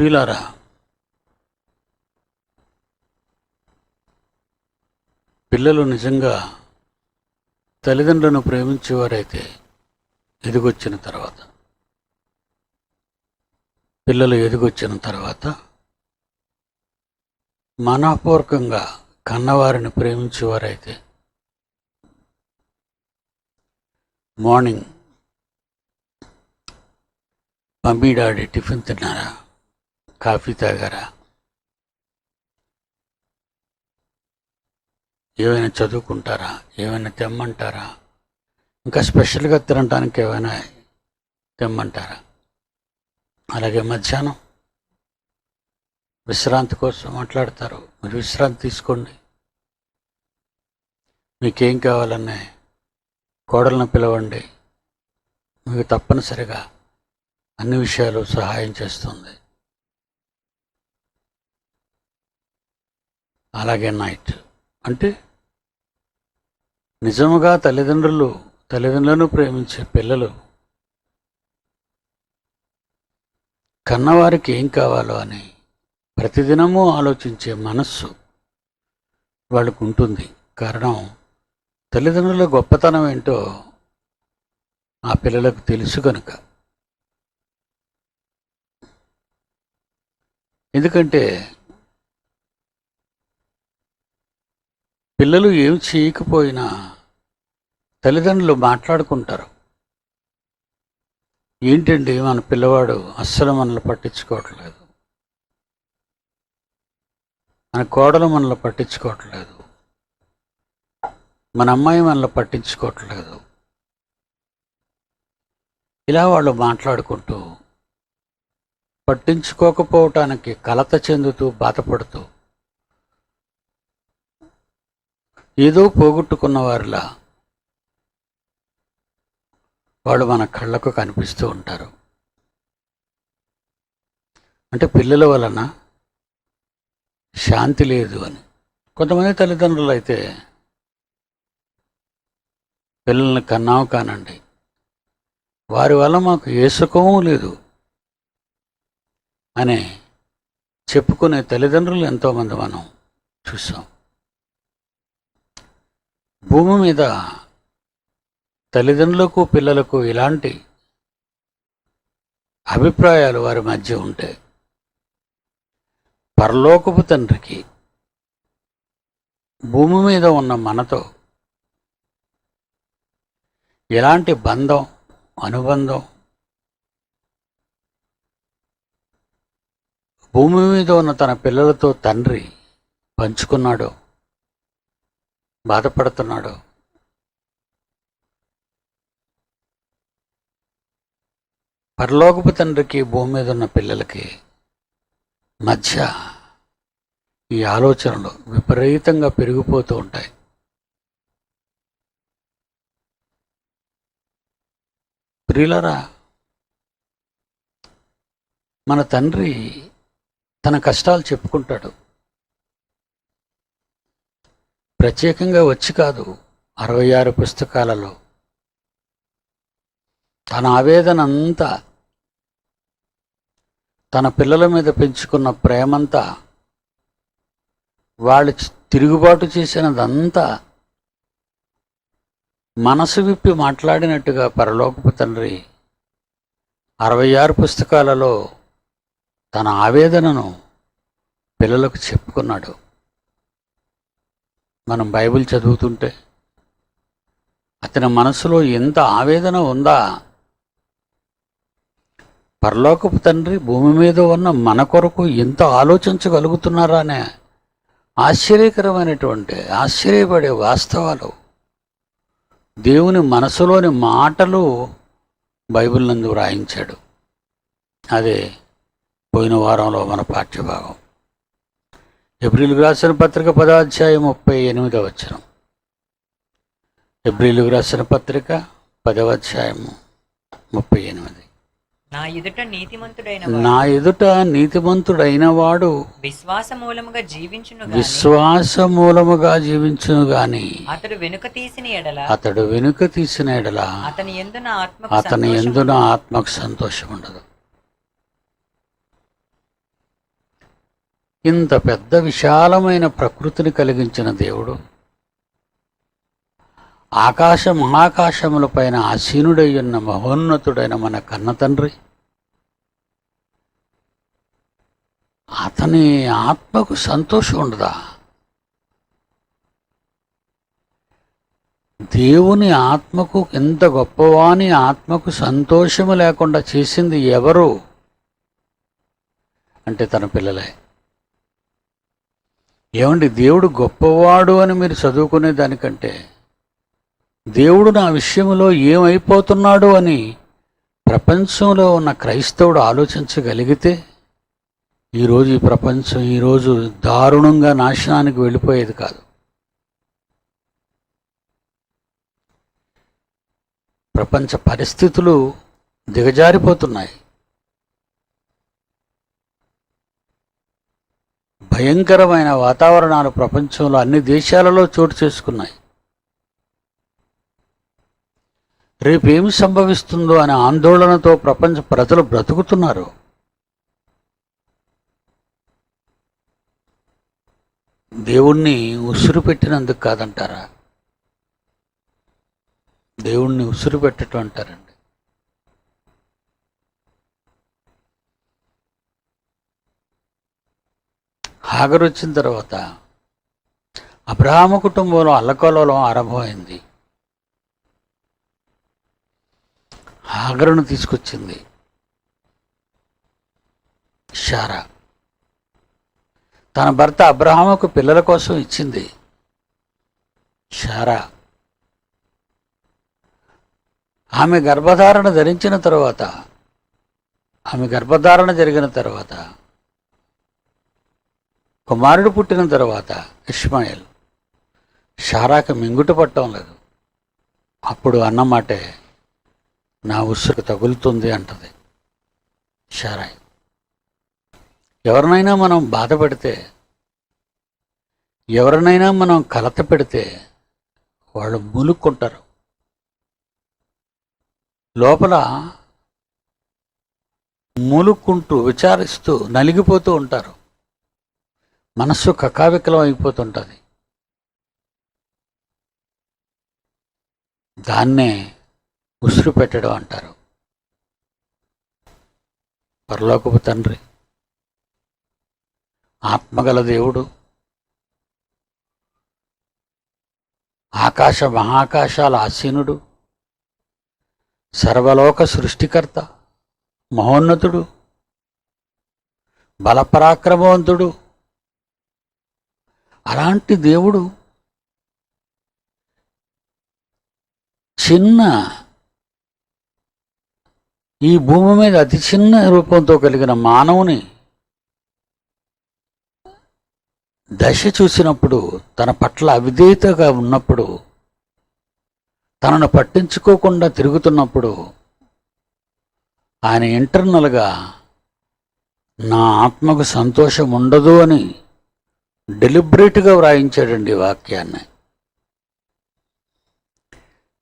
ప్రియులారా, పిల్లలు నిజంగా తల్లిదండ్రులను ప్రేమించేవారైతే ఎదిగొచ్చిన తర్వాత, పిల్లలు ఎదిగొచ్చిన తర్వాత మనఃపూర్వకంగా కన్నవారిని ప్రేమించేవారైతే మార్నింగ్ మమ్మీ డాడీ టిఫిన్ తిన్నారా, కాఫీ తాగారా, ఏమైనా చదువుకుంటారా, ఏమైనా తెమ్మంటారా, ఇంకా స్పెషల్గా తినడానికి ఏమైనా తెమ్మంటారా, అలాగే మధ్యాహ్నం విశ్రాంతి కోసం మాట్లాడతారు. మీరు విశ్రాంతి తీసుకోండి, మీకేం కావాలనే కోడలను పిలవండి, మీకు తప్పనిసరిగా అన్ని విషయాలు సహాయం చేస్తుంది. అలాగే నైట్ అంటే నిజముగా తల్లిదండ్రులను ప్రేమించే పిల్లలు కన్నవారికి ఏం కావాలో అని ప్రతిదినము ఆలోచించే మనస్సు వాళ్ళకు ఉంటుంది. కారణం, తల్లిదండ్రుల గొప్పతనం ఏంటో ఆ పిల్లలకు తెలుసు కనుక. ఎందుకంటే పిల్లలు ఏం చేయకపోయినా తల్లిదండ్రులు మాట్లాడుకుంటారు. ఏంటండి మన పిల్లవాడు అస్సలు మనల్ని పట్టించుకోవట్లేదు, మన కోడలు మనల్ని పట్టించుకోవట్లేదు, మన అమ్మాయి మనల్ని పట్టించుకోవట్లేదు. ఇలా వాళ్ళు మాట్లాడుకుంటూ పట్టించుకోకపోవటానికి కలత చెందుతూ బాధపడుతూ ఏదో పోగొట్టుకున్న వారిలా వాళ్ళు మన కళ్ళకు కనిపిస్తూ ఉంటారు. అంటే పిల్లల వలన శాంతి లేదు అని. కొంతమంది తల్లిదండ్రులు అయితే పిల్లల్ని కన్నావు కానండి, వారి వల్ల మాకు ఏ సుఖమూ లేదు అని చెప్పుకునే తల్లిదండ్రులు ఎంతోమంది మనం చూసాం. భూమి మీద తల్లిదండ్రులకు పిల్లలకు ఇలాంటి అభిప్రాయాలు వారి మధ్య ఉంటే, పరలోకపు తండ్రికి భూమి మీద ఉన్న మనతో ఎలాంటి అనుబంధం భూమి మీద ఉన్న తన పిల్లలతో తండ్రి పంచుకున్నాడో, బాధపడుతున్నాడో, పరలోకపు తండ్రికి భూమి మీద ఉన్న పిల్లలకి మధ్య ఈ ఆలోచనలు విపరీతంగా పెరిగిపోతూ ఉంటాయి. ప్రియులారా, మన తండ్రి తన కష్టాలు చెప్పుకుంటాడు. ప్రత్యేకంగా వచ్చి కాదు, 66 పుస్తకాలలో తన ఆవేదన అంతా, తన పిల్లల మీద పెంచుకున్న ప్రేమంతా, వాళ్ళు తిరుగుబాటు చేసినదంతా మనసు విప్పి మాట్లాడినట్టుగా పరలోకపు తండ్రి 66 పుస్తకాలలో తన ఆవేదనను పిల్లలకు చెప్పుకున్నాడు. మనం బైబిల్ చదువుతుంటే అతని మనసులో ఎంత ఆవేదన ఉందా, పరలోకపు తండ్రి భూమి మీద ఉన్న మన కొరకు ఎంత ఆలోచించగలుగుతున్నారా అనే ఆశ్చర్యపడే వాస్తవాలు, దేవుని మనసులోని మాటలు బైబిల్ నందు వ్రాయించాడు. అదే పోయిన వారంలో మన పాఠ్యభాగం. ఎబ్రీలుకు రాసిన పత్రిక 10వ అధ్యాయం 38వ వచనం. ఎబ్రీలుకు రాసిన పత్రిక 10వ అధ్యాయం 38. నా ఎదుట నీతిమంతుడైన వాడు విశ్వాసమూలముగా జీవించును గాని అతడు వెనుక తీసిన ఎడల అతని యందు నా ఆత్మకు సంతోషం ఉండదు. ఇంత పెద్ద విశాలమైన ప్రకృతిని కలిగించిన దేవుడు, ఆకాశ మహాకాశముల పైన ఆసీనుడై ఉన్న మహోన్నతుడైన మన కన్న తండ్రి, అతని ఆత్మకు సంతోషం ఉండదా? దేవుని ఆత్మకు ఎంత గొప్పవాని ఆత్మకు సంతోషము లేకుండా చేసింది ఎవరు అంటే తన పిల్లలే. ఏమండి, దేవుడు గొప్పవాడు అని మీరు చదువుకునే దానికంటే దేవుడు నా విషయంలో ఏమైపోతున్నాడు అని ప్రపంచంలో ఉన్న క్రైస్తవుడు ఆలోచించగలిగితే ఈరోజు ఈ ప్రపంచం ఈరోజు దారుణంగా నాశనానికి వెళ్ళిపోయేది కాదు. ప్రపంచ పరిస్థితులు దిగజారిపోతున్నాయి. భయంకరమైన వాతావరణాలు ప్రపంచంలో అన్ని దేశాలలో చోటు చేసుకున్నాయి. రేపేమి సంభవిస్తుందో అనే ఆందోళనతో ప్రపంచ ప్రజలు బ్రతుకుతున్నారు. దేవుణ్ణి ఉసురు పెట్టినందుకు కాదంటారా? దేవుణ్ణి ఉసురు పెట్టడం అంటారండి. హాగరు వచ్చిన తర్వాత అబ్రహాము కుటుంబంలో అల్లకల్లోలం ఆరంభమైంది. హాగరును తీసుకొచ్చింది శారా. తన భర్త అబ్రహాముకు పిల్లల కోసం ఇచ్చింది శారా. ఆమె గర్భధారణ జరిగిన తర్వాత కుమారుడు పుట్టిన తర్వాత ఇష్మాయేల్ శారాకి మింగుట పట్టడం లేదు. అప్పుడు అన్నమాటే నా ఉసురు తగులుతుంది అంటది శారా. ఎవరినైనా మనం బాధ పెడితే, ఎవరినైనా మనం కలత పెడితే వాళ్ళు మూలుక్కుంటారు. లోపల మూలుక్కుంటూ విచారిస్తూ నలిగిపోతూ ఉంటారు. మనస్సు కకావికలం అయిపోతుంటుంది. దాన్నే ఉసురు పెట్టడం అంటారు. పరలోకపు తండ్రి, ఆత్మగల దేవుడు, ఆకాశ మహాకాశాల ఆసీనుడు, సర్వలోక సృష్టికర్త, మహోన్నతుడు, బలపరాక్రమవంతుడు, అలాంటి దేవుడు ఈ భూమి మీద అతి చిన్న రూపంతో కలిగిన మానవుని దశ చూసినప్పుడు, తన పట్ల అవిధేయతగా ఉన్నప్పుడు, తనను పట్టించుకోకుండా తిరుగుతున్నప్పుడు ఆయన ఇంటర్నల్గా నా ఆత్మకు సంతోషం ఉండదు అని డెలిబరేట్గా వ్రాయించాడండి వాక్యాన్ని.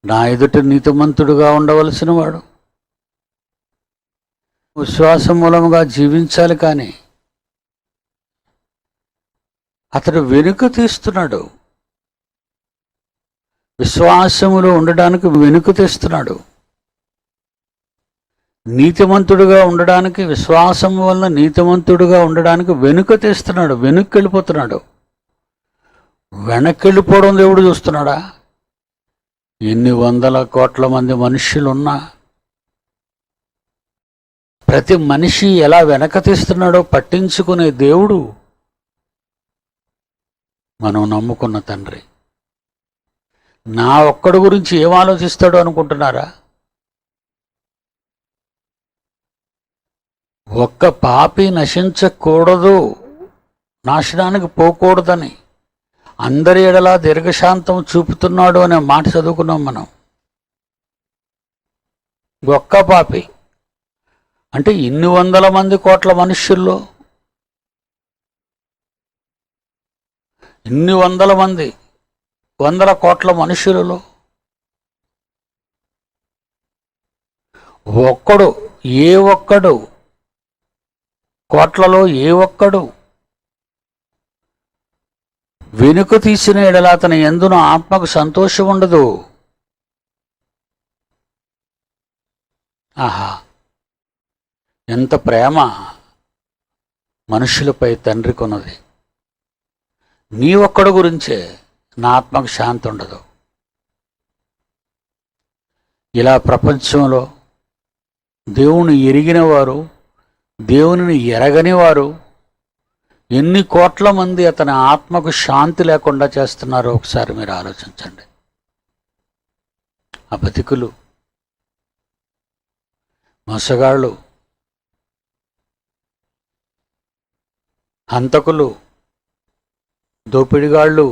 నా ఎదుట నీతిమంతుడుగా ఉండవలసిన వాడు విశ్వాసం మూలముగా జీవించాలి, కానీ అతడు వెనుక తీస్తున్నాడు. విశ్వాసములో ఉండడానికి వెనుక తీస్తున్నాడు. నీతిమంతుడుగా ఉండడానికి, విశ్వాసం వలన నీతిమంతుడుగా ఉండడానికి వెనుక తీస్తున్నాడు. వెనక్కి వెళ్ళిపోతున్నాడు. వెనక్కి వెళ్ళిపోవడం దేవుడు చూస్తున్నాడా? ఎన్ని వందల కోట్ల మంది మనుష్యులున్నా ప్రతి మనిషి ఎలా వెనక తీస్తున్నాడో పట్టించుకునే దేవుడు మనం నమ్ముకున్న తండ్రి. నా ఒక్కడి గురించి ఏం ఆలోచిస్తాడో అనుకుంటున్నారా? ఒక్క పాపి నశించకూడదు, నాశనానికి పోకూడదని అందరి ఎడలా దీర్ఘశాంతం చూపుతున్నాడు అనే మాట చదువుకున్నాం మనం. ఒక్క పాపి అంటే ఇన్ని వందల మంది కోట్ల మనుష్యుల్లో, ఇన్ని వందల కోట్ల మనుషులలో కోట్లలో ఏ ఒక్కడు వెనుక తీసిన ఎడల అతని యందున ఆత్మకు సంతోషం ఉండదు. ఆహా, ఎంత ప్రేమ మనుషులపై తండ్రికి ఉన్నది. నీ ఒక్కడి గురించే నా ఆత్మకు శాంతి ఉండదు. ఇలా ప్రపంచంలో దేవుని ఎరిగిన వారు, దేవునిని ఎరగని వారు ఎన్ని కోట్ల మంది అతని ఆత్మకు శాంతి లేకుండా చేస్తున్నారో ఒకసారి మీరు ఆలోచించండి. ఆ బతికులు, మోసగాళ్ళు, హంతకులు, దోపిడిగాళ్ళు,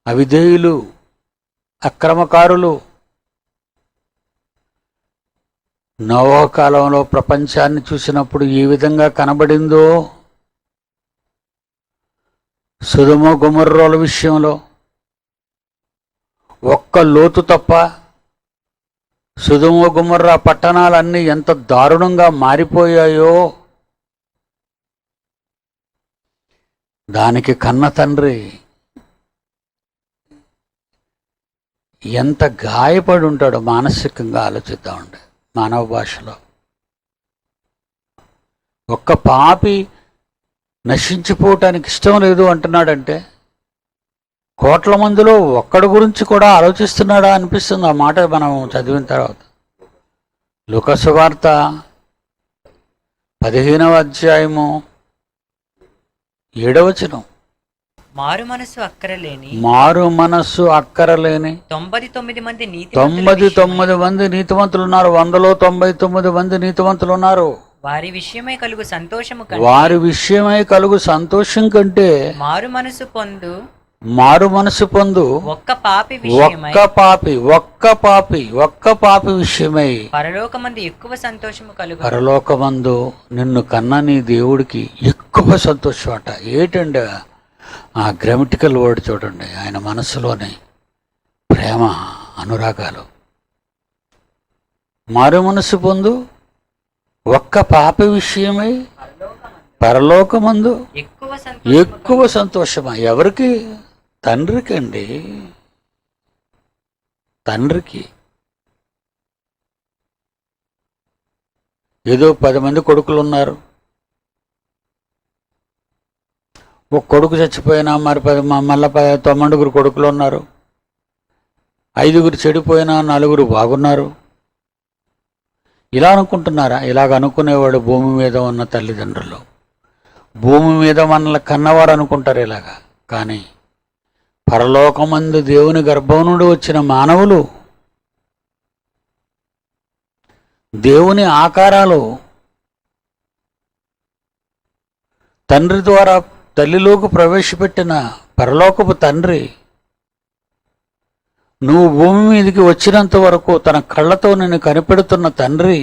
అవిధేయులు, అక్రమకారులు నోవహు కాలంలో ప్రపంచాన్ని చూసినప్పుడు ఏ విధంగా కనబడిందో, సొదొమ గొమొర్రాల విషయంలో ఒక్క లోతు తప్ప సొదొమ గొమొర్రా పట్టణాలన్నీ ఎంత దారుణంగా మారిపోయాయో దానికి కన్న తండ్రి ఎంత గాయపడి ఉంటాడో మానసికంగా ఆలోచిద్దామండి. మానవ భాషలో ఒక్క పాపి నశించిపోవటానికి ఇష్టం లేదు అంటున్నాడంటే కోట్ల మందిలో ఒక్కడి గురించి కూడా ఆలోచిస్తున్నాడా అనిపిస్తుంది ఆ మాట మనం చదివిన తర్వాత. లూకా సువార్త 15వ అధ్యాయము 7వ వచనం. మారు మనస్సు అక్కరలేని 99 మంది 99 మంది నీతిమంతులు ఉన్నారు. 100లో 99 మంది నీతిమంతులు ఉన్నారు. వారి విషయమై కలుగు సంతోషం కంటే మారు మనసు పొందు ఒక్క పాపి విషయమై పరలోకమందు నిన్ను కన్న నీ దేవుడికి ఎక్కువ సంతోషం అట. ఏటండి ఆ గ్రామటికల్ వర్డ్ చూడండి. ఆయన మనసులోని ప్రేమ, అనురాగాలు. మారు మనసు పొందు ఒక్క పాపి విషయమై పరలోకమందు ఎక్కువ సంతోషమా. ఎవరికి? తండ్రికి అండి, తండ్రికి. ఏదో 10 మంది కొడుకులు ఉన్నారు, ఒక కొడుకు చచ్చిపోయినా మరి మళ్ళీ 9 కొడుకులు ఉన్నారు. 5 చెడిపోయినా 4 బాగున్నారు. ఇలా అనుకుంటున్నారా? ఇలాగ అనుకునేవాడు భూమి మీద ఉన్న తల్లిదండ్రులు, భూమి మీద మనల్ని కన్నవారు అనుకుంటారు ఇలాగా. కానీ పరలోకమందు దేవుని గర్భం నుండి వచ్చిన మానవులు దేవుని ఆకారాలు తండ్రి ద్వారా తల్లిలోకి ప్రవేశపెట్టిన పరలోకపు తండ్రి నువ్వు భూమి మీదకి వచ్చినంత వరకు తన కళ్ళతో నిన్ను కనిపెడుతున్న తండ్రి,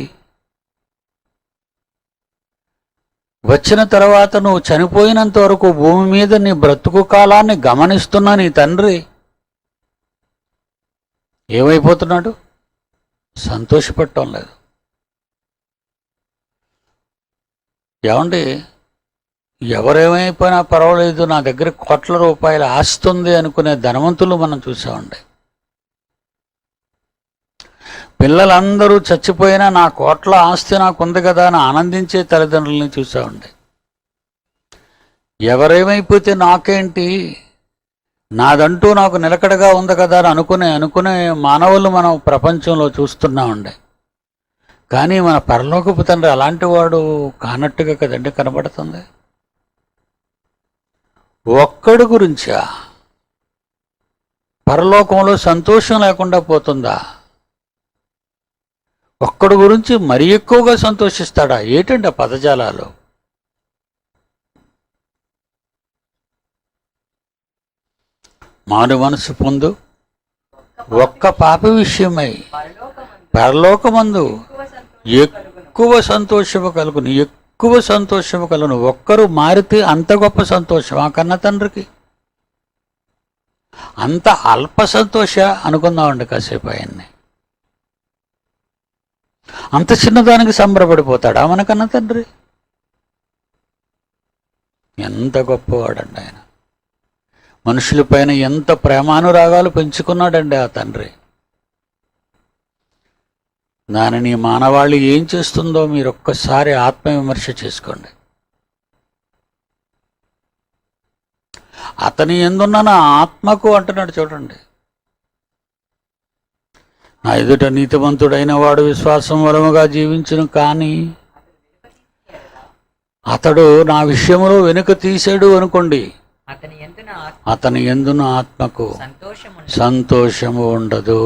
వచ్చిన తర్వాత నువ్వు చనిపోయినంత వరకు భూమి మీద నీ బ్రతుకు కాలాన్ని గమనిస్తున్న నీ తండ్రి ఏమైపోతున్నాడు? సంతోషపడటం లేదు. ఏమండి, ఎవరేమైపోయినా పర్వాలేదు, నా దగ్గర కోట్ల రూపాయల ఆస్తి ఉంది అనుకునే ధనవంతులు మనం చూసామండి. పిల్లలందరూ చచ్చిపోయినా నా కోట్ల ఆస్తి నాకుంది కదా అని ఆనందించే తల్లిదండ్రులని చూసామండి. ఎవరేమైపోతే నాకేంటి, నాదంటూ నాకు నిలకడగా ఉంది కదా అని అనుకునే మానవులు మనం ప్రపంచంలో చూస్తున్నామండి. కానీ మన పరలోకపు తండ్రి అలాంటి వాడు కానట్టుగా కదండి కనబడుతుంది. ఒక్కడి గురించా పరలోకంలో సంతోషం లేకుండా పోతుందా? ఒక్కడి గురించి మరి ఎక్కువగా సంతోషిస్తాడా? ఏటండి ఆ పదజాలాలు? మారు మనసు పొందు ఒక్క పాపి విషయమై పరలోకమందు ఎక్కువ సంతోషము కలుగును, ఎక్కువ సంతోషము కలుగును. ఒక్కరు మారితే అంత గొప్ప సంతోషం ఆ కన్న తండ్రికి. అంత అల్ప సంతోష అనుకుందామండి కాసేపు ఆయన్ని. అంత చిన్నదానికి సంబరపడిపోతాడా మన కన్న తండ్రి? ఎంత గొప్పవాడండి ఆయన. మనుషులపైన ఎంత ప్రేమానురాగాలు పెంచుకున్నాడండి ఆ తండ్రి. దానిని మానవాళి ఏం చేస్తుందో మీరు ఒక్కసారి ఆత్మవిమర్శ చేసుకోండి. అతని యందున్న నా ఆత్మకు అంటున్నాడు చూడండి. నా ఎదుట నీతిమంతుడైన వాడు విశ్వాసం మూలముగా జీవించును, కానీ అతడు నా విషయంలో వెనుక తీసాడు అనుకోండి, అతని యందున ఆత్మకు సంతోషము ఉండదు.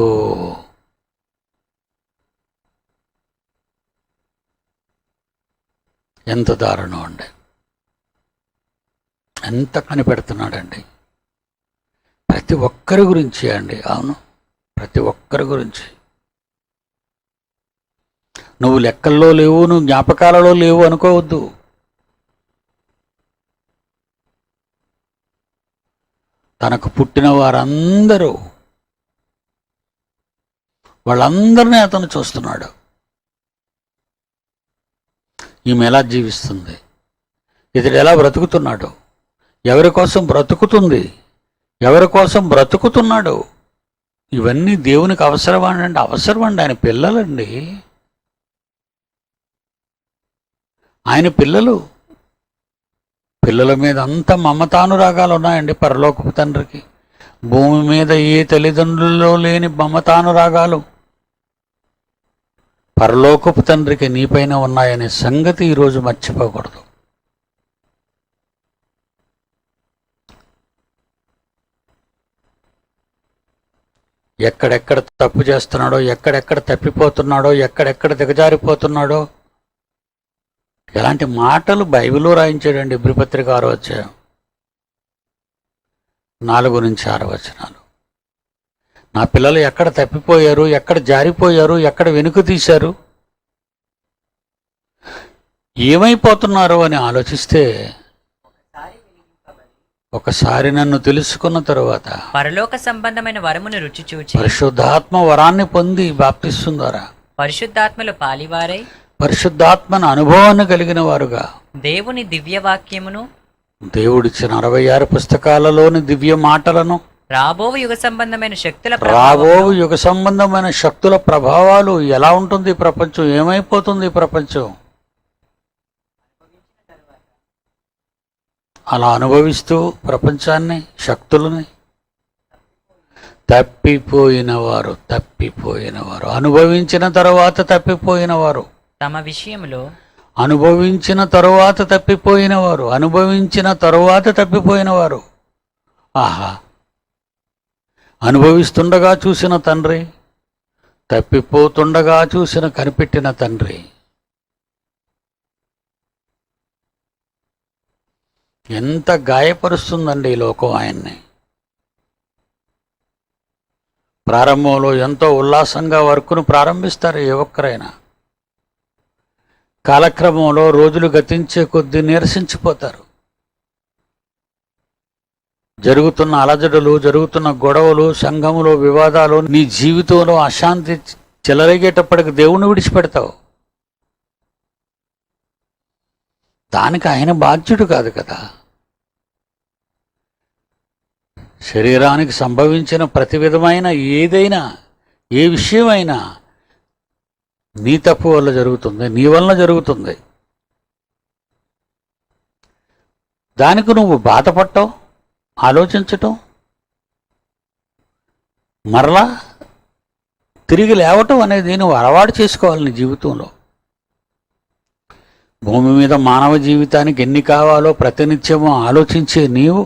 ఎంత దారుణం అండి! ఎంత కనిపెడుతున్నాడండి ప్రతి ఒక్కరి గురించి అండి. అవును, ప్రతి ఒక్కరి గురించి. నువ్వు లెక్కల్లో లేవు, నువ్వు జ్ఞాపకాలలో లేవు అనుకోవద్దు. తనకు పుట్టిన వారందరూ, వాళ్ళందరినీ అతను చూస్తున్నాడు. ఈమె ఎలా జీవిస్తుంది, ఇతడు ఎలా బ్రతుకుతున్నాడు, ఎవరి కోసం బ్రతుకుతుంది, ఎవరి కోసం బ్రతుకుతున్నాడు, ఇవన్నీ దేవునికి అవసరమండి. అవసరమండి. ఆయన పిల్లలండి, ఆయన పిల్లలు. పిల్లల మీద అంత మమతానురాగాలు ఉన్నాయండి పరలోకపు తండ్రికి. భూమి మీద ఏ తల్లిదండ్రులలో లేని మమతానురాగాలు పరలోకపు తండ్రికి నీపైన ఉన్నాయనే సంగతి ఈరోజు మర్చిపోకూడదు. ఎక్కడెక్కడ తప్పు చేస్తున్నాడో, ఎక్కడెక్కడ తప్పిపోతున్నాడో, ఎక్కడెక్కడ దిగజారిపోతున్నాడో, ఎలాంటి మాటలు బైబిల్లో రాయించాడండి. ఇబ్రిపత్రిక 6వ అధ్యాయం 4-6 వచనాలు. నా పిల్లలు ఎక్కడ తప్పిపోయారు, ఎక్కడ జారిపోయారు, ఎక్కడ వెనుక తీశారు, ఏమైపోతున్నారు అని ఆలోచిస్తే, ఒకసారి నన్ను తెలుసుకున్న తరువాత పరలోక సంబంధమైన వరమును రుచి చూచి పరిశుద్ధాత్మ వరాన్ని పొంది బాప్తిస్మం ద్వారా పరిశుద్ధాత్మలో పాలివారై పరిశుద్ధాత్మను అనుభవాన్ని కలిగిన వారుగా దేవుని దివ్యవాక్యమును, దేవుడిచ్చిన 66 పుస్తకాలలోని దివ్య మాటలను, రాబోవు యుగ సంబంధమైన శక్తుల ప్రభావాలు, ఎలా ఉంటుంది ఈ ప్రపంచం, ఏమైపోతుంది ఈ ప్రపంచం, అలా అనుభవిస్తూ ప్రపంచాన్ని, శక్తులని, తప్పిపోయిన వారు అనుభవించిన తరువాత తప్పిపోయిన వారు, తమ విషయంలో అనుభవించిన తరువాత తప్పిపోయిన వారు. ఆహా! అనుభవిస్తుండగా చూసిన తండ్రి, తప్పిపోతుండగా చూసిన కనిపెట్టిన తండ్రి. ఎంత గాయపరుస్తుందండి ఈ లోకం ఆయన్ని. ప్రారంభంలో ఎంతో ఉల్లాసంగా వర్క్ను ప్రారంభిస్తారు ఏ ఒక్కరైనా. కాలక్రమంలో రోజులు గతించే కొద్దీ నీరసించిపోతారు. జరుగుతున్న అలజడులు, జరుగుతున్న గొడవలు, సంఘములో వివాదాలు, నీ జీవితంలో అశాంతి చెలరేగేటప్పటికి దేవుణ్ణి విడిచిపెడతావు. దానికి ఆయన బాధ్యుడు కాదు కదా. శరీరానికి సంభవించిన ప్రతి విధమైన ఏదైనా, ఏ విషయమైనా నీ తప్పు వల్ల జరుగుతుంది, నీ వలన జరుగుతుంది. దానికి నువ్వు బాధపడటం, ఆలోచించటం, మరలా తిరిగి లేవటం అనేది నువ్వు అలవాటు చేసుకోవాలి నీ జీవితంలో. భూమి మీద మానవ జీవితానికి ఎన్ని కావాలో ప్రతినిత్యము ఆలోచించే నీవు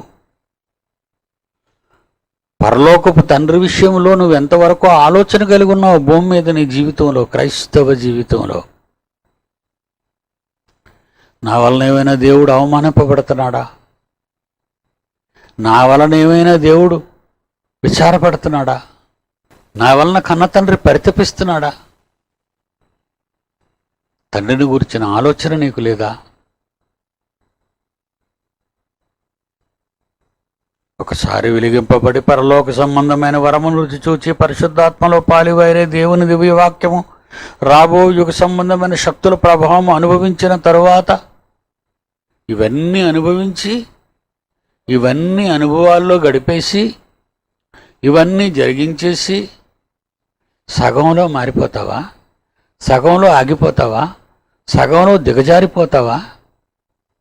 పరలోకపు తండ్రి విషయంలో నువ్వు ఎంతవరకు ఆలోచన కలిగి ఉన్నావు భూమి మీద నీ జీవితంలో, క్రైస్తవ జీవితంలో. నా వలన ఏమైనా దేవుడు అవమానింపబడుతున్నాడా? నా వలన ఏమైనా దేవుడు విచారపడుతున్నాడా? నా వలన కన్న తండ్రి పరితపిస్తున్నాడా? తండ్రిని గురించిన ఆలోచన నీకు లేదా? ఒకసారి వెలిగింపబడి పరలోక సంబంధమైన వరమును రుచి చూచి పరిశుద్ధాత్మలో పాలివైరే దేవుని దివ్యవాక్యము, రాబో యుగ సంబంధమైన శక్తుల ప్రభావం అనుభవించిన తరువాత ఇవన్నీ అనుభవించి, ఇవన్నీ అనుభవాల్లో గడిపేసి, ఇవన్నీ జరిగించేసి సగంలో మారిపోతావా? సగంలో ఆగిపోతావా? సగంలో దిగజారిపోతావా?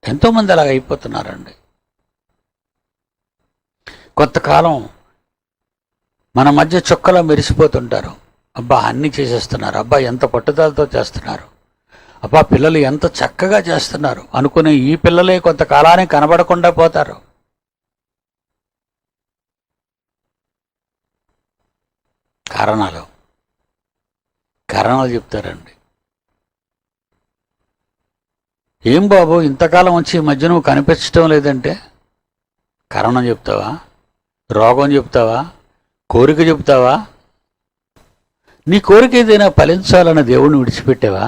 ఎంతోమంది అలాగ అయిపోతున్నారండి. కొంతకాలం మన మధ్య చుక్కలా మెరిసిపోతుంటారు. అబ్బా అన్నీ చేసేస్తున్నారు, అబ్బా ఎంత పట్టుదలతో చేస్తున్నారు, అబ్బా పిల్లలు ఎంత చక్కగా చేస్తున్నారు అనుకునే ఈ పిల్లలే కొంతకాలానికి కనబడకుండా పోతారు. కారణాలు చెప్తారండి. ఏం బాబు ఇంతకాలం వచ్చి ఈ మధ్య నువ్వు కనిపించడం లేదంటే కారణం చెప్తావా? రోగం చెప్తావా? కోరిక చెప్తావా? నీ కోరిక ఏదైనా ఫలించాలన్న దేవుణ్ణి విడిచిపెట్టావా?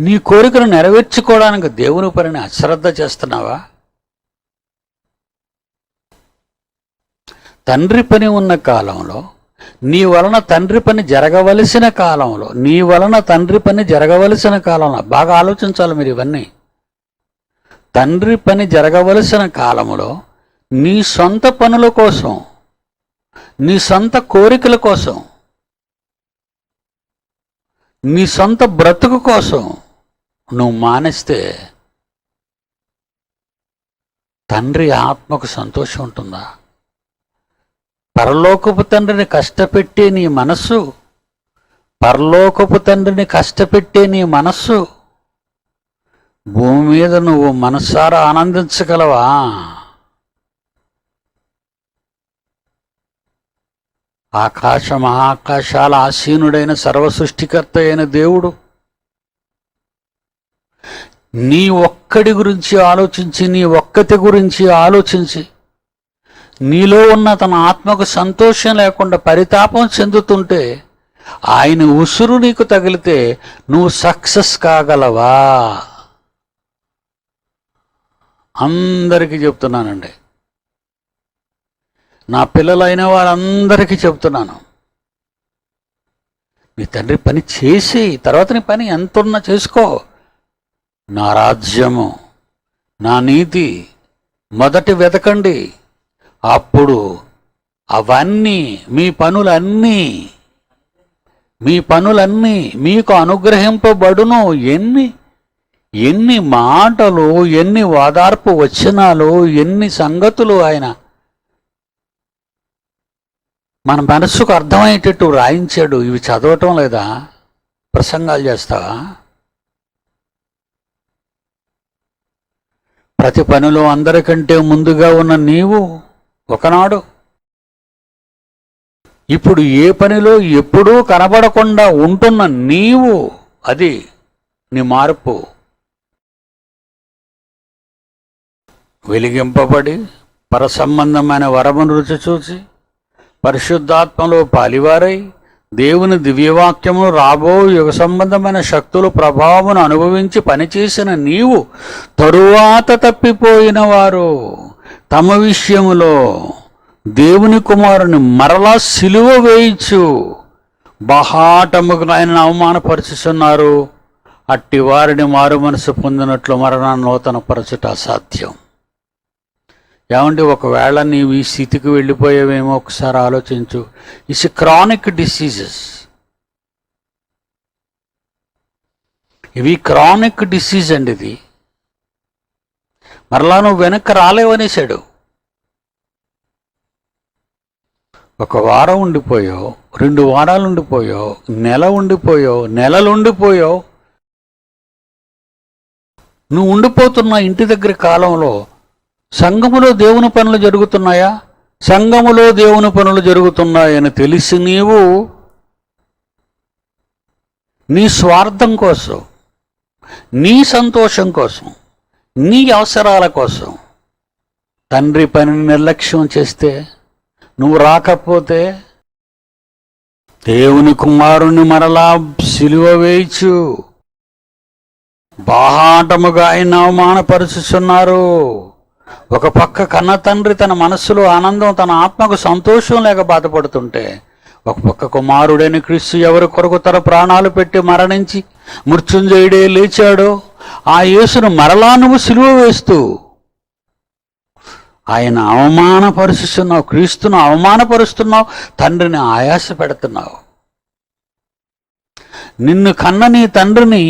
నీ కోరికను నెరవేర్చుకోవడానికి దేవుని పనిని అశ్రద్ధ చేస్తున్నావా? తండ్రి పని ఉన్న కాలంలో, నీ వలన తండ్రి పని జరగవలసిన కాలంలో, నీ వలన తండ్రి పని జరగవలసిన కాలంలో, బాగా ఆలోచించాలి మీరు ఇవన్నీ. తండ్రి పని జరగవలసిన కాలంలో నీ సొంత పనుల కోసం, నీ సొంత కోరికల కోసం, నీ సొంత బ్రతుకు కోసం నువ్వు మానేస్తే తండ్రి ఆత్మకు సంతోషం ఉంటుందా? పరలోకపు తండ్రిని కష్టపెట్టే నీ మనస్సు, పరలోకపు తండ్రిని కష్టపెట్టే నీ మనస్సు భూమి మీద నువ్వు మనస్సారా ఆనందించగలవా? ఆకాశ మహాకాశాల ఆసీనుడైన సర్వసృష్టికర్త అయిన దేవుడు నీ ఒక్కడి గురించి ఆలోచించి, నీ ఒక్కతి గురించి ఆలోచించి, నీలో ఉన్న తన ఆత్మకు సంతోషం లేకుండా పరితాపం చెందుతుంటే, ఆయన ఉసురు నీకు తగిలితే నువ్వు సక్సెస్ కాగలవా? అందరికీ చెప్తున్నానండి, నా పిల్లలైన వారందరికీ చెప్తున్నాను, నీ తండ్రి పని చేసి తర్వాత నీ పని ఎంతున్నా చేసుకో. నా రాజ్యము, నా నీతి మొదటి వెతకండి, అప్పుడు అవన్నీ మీ పనులన్నీ మీకు అనుగ్రహింపబడును. ఎన్ని మాటలు, ఎన్ని ఓదార్పు వచనాలు, ఎన్ని సంగతులు ఆయన మన మనస్సుకు అర్థమయ్యేటట్టు రాయించాడు. ఇవి చదవటం లేదా? ప్రసంగాలు చేస్తావా? ప్రతి పనిలో అందరికంటే ముందుగా ఉన్న నీవు ఒకనాడు ఇప్పుడు ఏ పనిలో ఎప్పుడూ కనబడకుండా ఉంటున్న నీవు, అది నీ మార్పు. వెలిగింపబడి పరసంబంధమైన వరమును రుచి చూసి పరిశుద్ధాత్మలో పాలివారై దేవుని దివ్యవాక్యము రాబో యుగ సంబంధమైన శక్తుల ప్రభావమును అనుభవించి పనిచేసిన నీవు తరువాత తప్పిపోయిన వారు తమ విషయములో దేవుని కుమారుని మరలా సిలువ వేయించు బహాటముకు ఆయనను అవమానపరుచుతున్నారు. అట్టి వారిని మారు మనసు పొందినట్లు మరణాన్ని నూతనపరచుట అసాధ్యం. ఏమండి, ఒకవేళ నీవు ఈ స్థితికి వెళ్ళిపోయావేమో ఒకసారి ఆలోచించు. ఇట్స్ క్రానిక్ డిసీజెస్, ఇవి క్రానిక్ డిసీజ్ అండి. ఇది మరలా నువ్వు వెనక్కి రాలేవనేసాడు. ఒక వారం ఉండిపోయో, 2 వారాలు ఉండిపోయో, నెల ఉండిపోయో, నెలలు ఉండిపోయో, నువ్వు ఉండిపోతున్న ఇంటి దగ్గర కాలంలో సంఘములో దేవుని పనులు జరుగుతున్నాయా? సంఘములో దేవుని పనులు జరుగుతున్నాయని తెలిసి నీవు నీ స్వార్థం కోసం, నీ సంతోషం కోసం, నీ అవసరాల కోసం తండ్రి పనిని నిర్లక్ష్యం చేస్తే, నువ్వు రాకపోతే దేవుని కుమారుని మరలా సిలువ వేయచ్చు. బాహాటముగా ఆయన అవమానపరుచుతున్నారు. ఒక పక్క కన్న తండ్రి తన మనస్సులో ఆనందం, తన ఆత్మకు సంతోషం లేక బాధపడుతుంటే, ఒక పక్క కుమారుడైన క్రీస్తు ఎవరి కొరకు తన ప్రాణాలు పెట్టి మరణించి మృత్యుంజయుడే లేచాడో ఆ యేసును మరలా నువ్వు సిలువ వేస్తూ ఆయన అవమానపరుస్తున్నావు, క్రీస్తును అవమానపరుస్తున్నావు, తండ్రిని ఆయాస పెడుతున్నావు. నిన్ను కన్న నీ తండ్రిని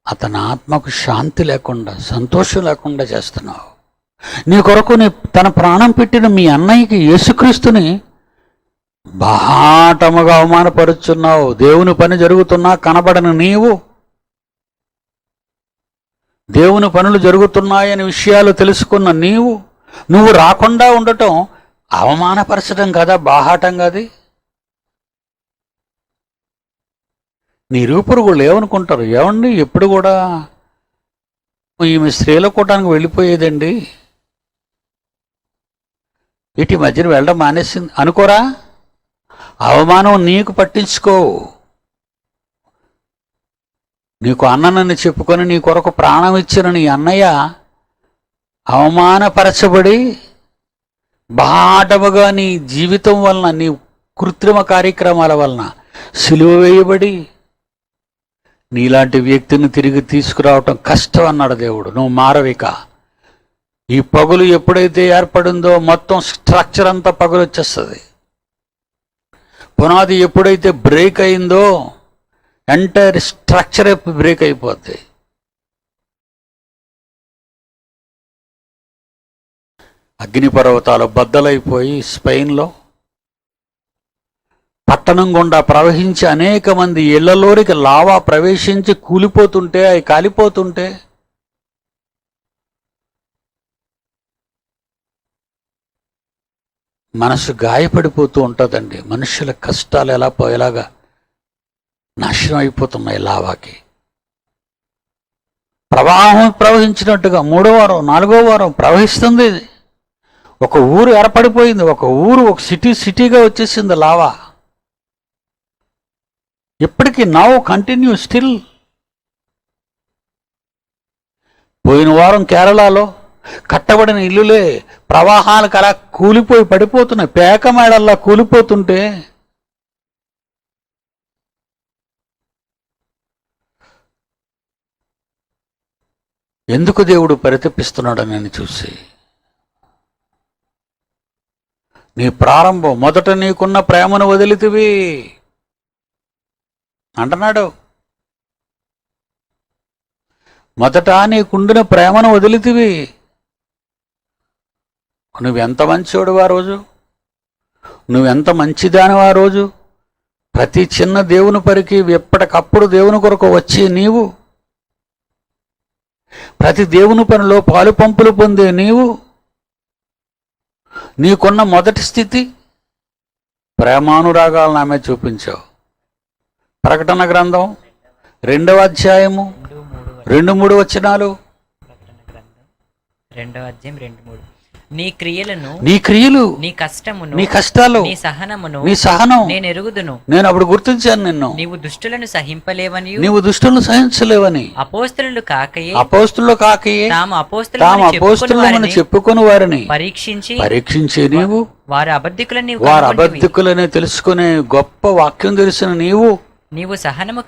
అతని ఆత్మకు శాంతి లేకుండా, సంతోషం లేకుండా చేస్తున్నావు. నీ కొరకు తన ప్రాణం పెట్టిన మీ అన్నయ్యకి యేసుక్రీస్తుని బాహాటముగా అవమానపరుచున్నావు. దేవుని పని జరుగుతున్నా కనబడని నీవు, దేవుని పనులు జరుగుతున్నాయని విషయాలు తెలుసుకున్న నువ్వు రాకుండా ఉండటం అవమానపరచడం కదా, బాహాటం కాదు. నీ రూపురుగుళ్ళు ఏమనుకుంటారు? ఏమండి ఎప్పుడు కూడా ఈమె స్త్రీల కూటానికి వెళ్ళిపోయేదండి, ఇటు మధ్యన వెళ్ళడం మానేసింది అనుకోరా? అవమానం నీకు పట్టించుకో. నీకు అన్ననని చెప్పుకొని నీ కొరకు ప్రాణం ఇచ్చిన నీ అన్నయ్య అవమానపరచబడి బాటముగా నీ జీవితం వలన, నీ కృత్రిమ కార్యక్రమాల వలన సిలువ వేయబడి నీలాంటి వ్యక్తిని తిరిగి తీసుకురావటం కష్టం అన్నాడు దేవుడు. నువ్వు మారవిక. ఈ పగులు ఎప్పుడైతే ఏర్పడిందో మొత్తం స్ట్రక్చర్ అంతా పగులు వచ్చేస్తుంది. పునాది ఎప్పుడైతే బ్రేక్ అయిందో ఎంటైర్ స్ట్రక్చరే బ్రేక్ అయిపోద్ది. అగ్నిపర్వతాలు బద్దలైపోయి స్పెయిన్లో పట్టణం గుండా ప్రవహించి అనేక మంది ఇళ్లలోనికి లావా ప్రవేశించి కూలిపోతుంటే, అవి కాలిపోతుంటే మనసు గాయపడిపోతూ ఉంటుందండి. మనుషుల కష్టాలు ఎలాగా నాశనం అయిపోతున్నాయి లావాకి. ప్రవాహం ప్రవహించినట్టుగా 3వ వారం 4వ వారం ప్రవహిస్తుంది. ఒక ఊరు ఏర్పడిపోయింది, ఒక ఊరు ఒక సిటీగా వచ్చేసింది లావా. ఇప్పటికీ నౌ కంటిన్యూ స్టిల్. పోయిన వారం కేరళలో కట్టబడిన ఇల్లులే ప్రవాహాలకు అలా కూలిపోయి పడిపోతున్నాయి, పేకమేడల్లా కూలిపోతుంటే ఎందుకు దేవుడు పరితపిస్తున్నాడు నేను చూసి? నీ ప్రారంభం మొదట నీకున్న ప్రేమను వదిలితివి అంటున్నాడు. మొదట నీకుండిన ప్రేమను వదిలితివి. నువ్వెంత మంచివాడువా రోజు, నువ్వెంత మంచిదానివా రోజు. ప్రతి చిన్న దేవుని పరికి ఎప్పటికప్పుడు దేవుని కొరకు వచ్చి నీవు, ప్రతి దేవుని పనిలో పాలు పంపులు పొందే నీకున్న మొదటి స్థితి ప్రేమానురాగాలను ఆమె చూపించావు. ప్రకటన గ్రంథం 2వ అధ్యాయము 2-3 వచనాలు. 2వ అధ్యాయం 2-3. నీ క్రియలు, నీ కష్టాలు, నీ సహనం నేను ఎరుగుదును. నేను అప్పుడు గుర్తించాను నిన్ను. నీవు దుష్టులను సహించలేవని. అపోస్తలులు కాకయే తాము అపోస్తలులను చెప్పుకొని వారిని పరీక్షించే నీవు, వారి అబద్ధికులనే తెలుసుకునే గొప్ప వాక్యం తెలిసిన నీవు సహనం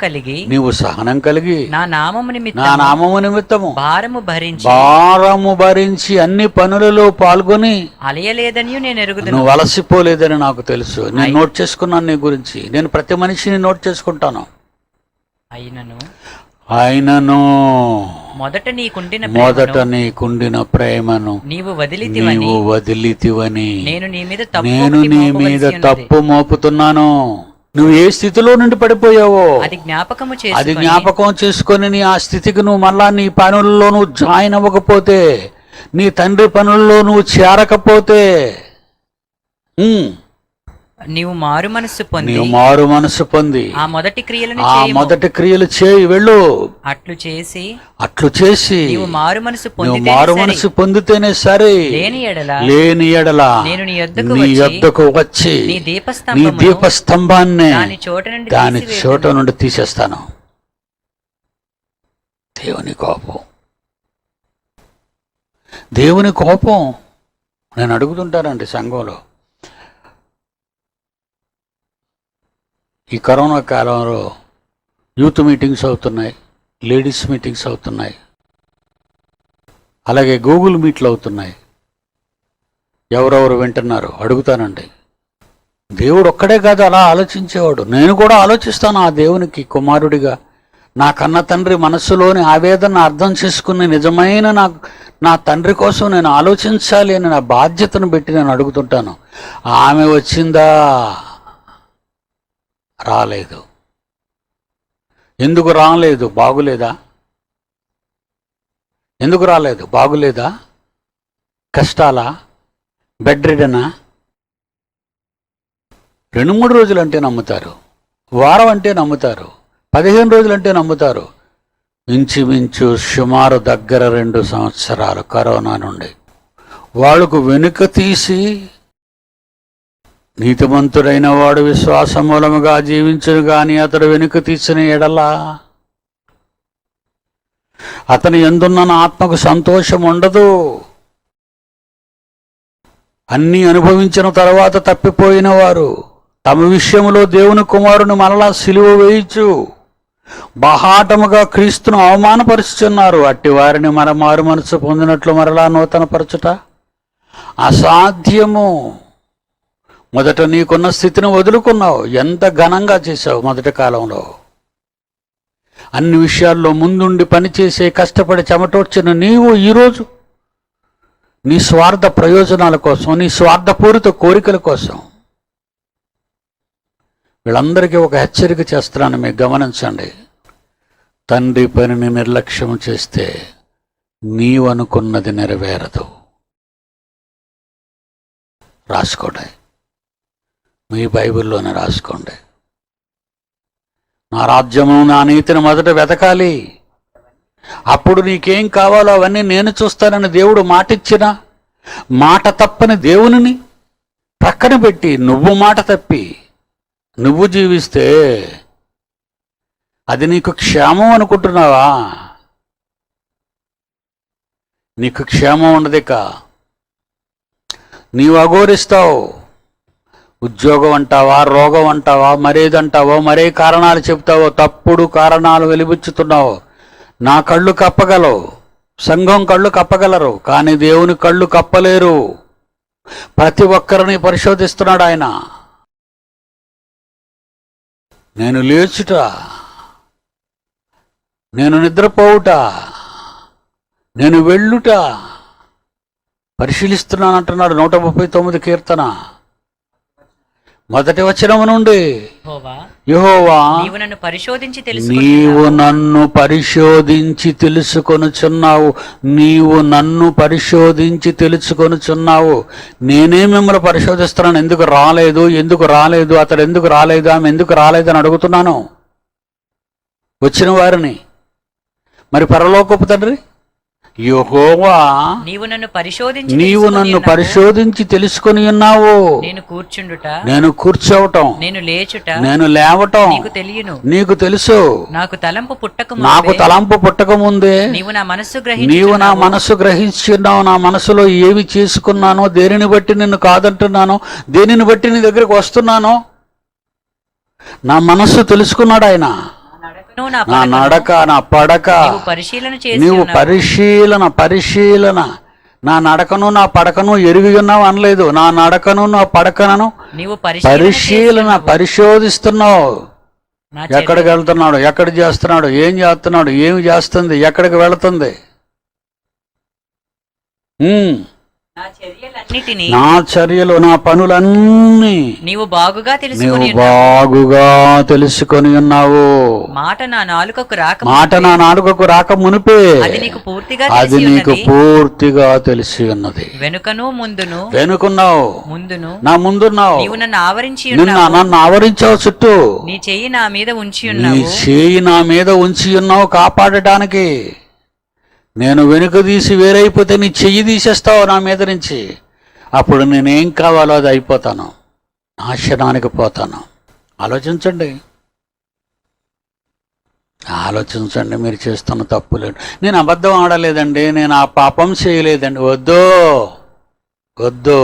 కలిగి నా నామము నిమిత్తము భారము భరించి అన్ని పనులలో పాల్గొని అలయలేదని నేను ఎరుగుదును. నువ్వు అలసిపోలేదని నాకు తెలుసు. నేను నోట్ చేసుకున్నాను నీ గురించి. నేను ప్రతి మనిషిని నోట్ చేసుకుంటాను. అయినను మొదట నీకుండిన ప్రేమను నీవు వదిలితివని నేను నీ మీద తప్పు మోపుతున్నాను. నువ్వు ఏ స్థితిలో నుండి పడిపోయావో అది జ్ఞాపకం చేసుకొని నీ ఆ స్థితికి నువ్వు మళ్ళా నీ పనుల్లో నువ్వు జాయిన్ అవ్వకపోతే, నీ తండ్రి పనుల్లో నువ్వు చేరకపోతే, నీవు మారు మనస్సు పొంది ఆ మొదటి క్రియలు చేయి వెళ్ళు. అట్లు చేసి నీవు మారు మనసు పొందితేనే సరే. లేని ఎడల నేను నీ యొద్దకు వచ్చి నీ దీపస్తంభాన్ని దాని చోట నుండి తీసేస్తాను. దేవుని కోపం నేను అడుగుతుంటానండి సంఘంలో, ఈ కరోనా కాలంలో యూత్ మీటింగ్స్ అవుతున్నాయి, లేడీస్ మీటింగ్స్ అవుతున్నాయి, అలాగే గూగుల్ మీట్లు అవుతున్నాయి. ఎవరెవరు వింటున్నారు అడుగుతానండి. దేవుడు ఒక్కడే కాదు అలా ఆలోచించేవాడు. నేను కూడా ఆలోచిస్తాను ఆ దేవునికి కుమారుడిగా. నా కన్న తండ్రి మనస్సులోని ఆవేదన అర్థం చేసుకుని నిజమైన నా తండ్రి కోసం నేను ఆలోచించాలి అని నా బాధ్యతను పెట్టి నేను అడుగుతుంటాను. ఆమె వచ్చిందా? రాలేదు. ఎందుకు రాలేదు? బాగులేదా? ఎందుకు రాలేదు? బాగులేదా? కష్టాలా? బెడ్ రిడనా? 2-3 రోజులు అంటే నమ్ముతారు, వారం అంటే నమ్ముతారు, 15 రోజులు అంటే నమ్ముతారు. ఇంచుమించు సుమారు దగ్గర 2 సంవత్సరాలు కరోనా నుండి వాళ్ళకు వెనుక తీసి, నీతిమంతుడైన వాడు విశ్వాస మూలముగా జీవించును గాని అతడు వెనుక తీసిన ఎడలా అతని యందున్న ఆత్మకు సంతోషం ఉండదు. అన్నీ అనుభవించిన తర్వాత తప్పిపోయిన వారు తమ విషయంలో దేవుని కుమారుని మరలా సిలువ వేయించు బహాటముగా క్రీస్తును అవమానపరుచుచున్నారు. అట్టి వారిని మారు మనసు పొందినట్లు మరలా నూతన పరచుట అసాధ్యము. మొదట నీకున్న స్థితిని వదులుకున్నావు. ఎంత ఘనంగా చేశావు మొదటి కాలంలో. అన్ని విషయాల్లో ముందుండి పనిచేసే కష్టపడి చెమటోడ్చిన నీవు ఈరోజు నీ స్వార్థ ప్రయోజనాల కోసం, నీ స్వార్థపూరిత కోరికల కోసం. వీళ్ళందరికీ ఒక హెచ్చరిక చేస్తున్నాను, మీకు గమనించండి. తండ్రి పనిని నిర్లక్ష్యం చేస్తే నీవు అనుకున్నది నెరవేరదు. రాసుకోండి, మీ బైబిల్లోనే రాసుకోండి. నా రాజ్యము నా నీతిని మొదట వెతకాలి, అప్పుడు నీకేం కావాలో అవన్నీ నేను చూస్తానని దేవుడు మాటిచ్చిన మాట తప్పని దేవునిని ప్రక్కన పెట్టి నువ్వు మాట తప్పి నువ్వు జీవిస్తే అది నీకు క్షేమం అనుకుంటున్నావా? నీకు క్షేమం ఉండదిక. నీవు అఘోరిస్తావు. ఉద్యోగం అంటావా, రోగం అంటావా, మరేదంటావో, మరే కారణాలు చెప్తావో, తప్పుడు కారణాలు వెలిబుచ్చుతున్నావు. నా కళ్ళు కప్పగలవు, సంఘం కళ్ళు కప్పగలరు, కానీ దేవుని కళ్ళు కప్పలేరు. ప్రతి ఒక్కరిని పరిశోధిస్తున్నాడు ఆయన. నేను లేచుట, నేను నిద్రపోవుట, నేను వెళ్ళుట పరిశీలిస్తున్నానంటున్నాడు 139 కీర్తన మొదటి వచనము నుండి. యెహోవా నీవు నన్ను పరిశోధించి తెలుసుకొనుచున్నావు. నీవు నన్ను పరిశోధించి తెలుసుకొనుచున్నావు. నేనే మిమ్మల్ని పరిశోధిస్తున్నాను. ఎందుకు రాలేదు, ఎందుకు రాలేదు, అతడు ఎందుకు రాలేదు, ఆమె ఎందుకు రాలేదు అని అడుగుతున్నాను వచ్చిన వారిని. మరి పరలోకపు తండ్రి యెహోవా నీవు నన్ను పరిశోధించి తెలుసుకొని ఉన్నావు. నేను కూర్చోవటం, నేను లేవటం నీకు తెలుసు. నాకు తలంపు పుట్టక ముందే నీవు నా మనస్సు గ్రహించున్నావు. నా మనసులో ఏమి చేసుకున్నానో, దేనిని బట్టి నిన్ను కాదంటున్నానో, దేనిని బట్టి నీ దగ్గరికి వస్తున్నానో నా మనస్సు తెలుసుకున్నాడు ఆయన. నా నడక, నా పడక నీవు పరిశీలన నా నడకను నా పడకను ఎరిగి ఉన్నావు అనలేదు. నా నడకను నా పడకను పరిశోధిస్తున్నావు. ఎక్కడికి వెళ్తున్నాడు, ఎక్కడ చేస్తున్నాడు, ఏం చేస్తున్నాడు, ఏమి చేస్తుంది, ఎక్కడికి వెళుతుంది. నా చర్యలు, నా పనులన్నీ నీవు బాగుగా తెలుసుకొని ఉన్నావు. మాట నా నాలుకకు రాక మునిపే అది నీకు పూర్తిగా తెలిసి ఉన్నది. వెనుకున్నావు, నా ముందున్నావు, నన్ను ఆవరించావు చుట్టూ. నీ చేయి నా మీద ఉంచి ఉన్నావు కాపాడటానికి. నేను వెనుక తీసి వేరైపోతే నీ చెయ్యి తీసేస్తావు నా మీద నుంచి. అప్పుడు నేనేం కావాలో అది అయిపోతాను, నాశనానికి పోతాను. ఆలోచించండి, మీరు చేస్తున్న తప్పులేదు. నేను అబద్ధం ఆడలేదండి, నేను ఆ పాపం చేయలేదండి. వద్దు.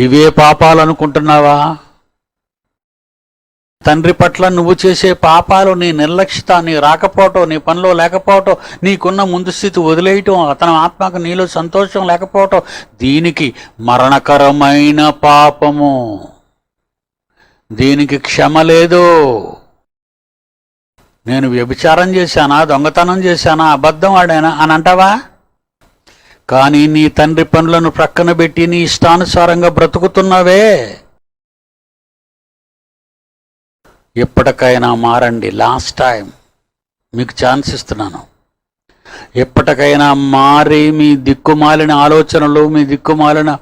ఇవే పాపాలు అనుకుంటున్నావా? తండ్రి పట్ల నువ్వు చేసే పాపాలు, నీ నిర్లక్ష్యత, నీ రాకపోవటం, నీ పనిలో లేకపోవటం, నీకున్న ముందు స్థితి వదిలేయటం, అతని ఆత్మకు నీలో సంతోషం లేకపోవటం, దీనికి మరణకరమైన పాపము. దీనికి క్షమ లేదు. నేను వ్యభిచారం చేశానా, దొంగతనం చేశానా, అబద్ధం ఆడానా అని అంటావా? కానీ నీ తండ్రి పనులను ప్రక్కన పెట్టి నీ ఇష్టానుసారంగా బ్రతుకుతున్నావే. ఎప్పటికైనా మారండి. లాస్ట్ టైం మీకు ఛాన్స్ ఇస్తున్నాను. ఎప్పటికైనా మారి మీ దిక్కుమాలిన ఆలోచనలు, మీ దిక్కుమాలిన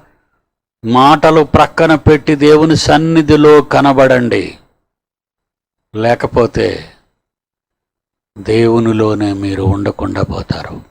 మాటలు ప్రక్కన పెట్టి దేవుని సన్నిధిలో కనబడండి. లేకపోతే దేవునిలోనే మీరు ఉండకుండా పోతారు.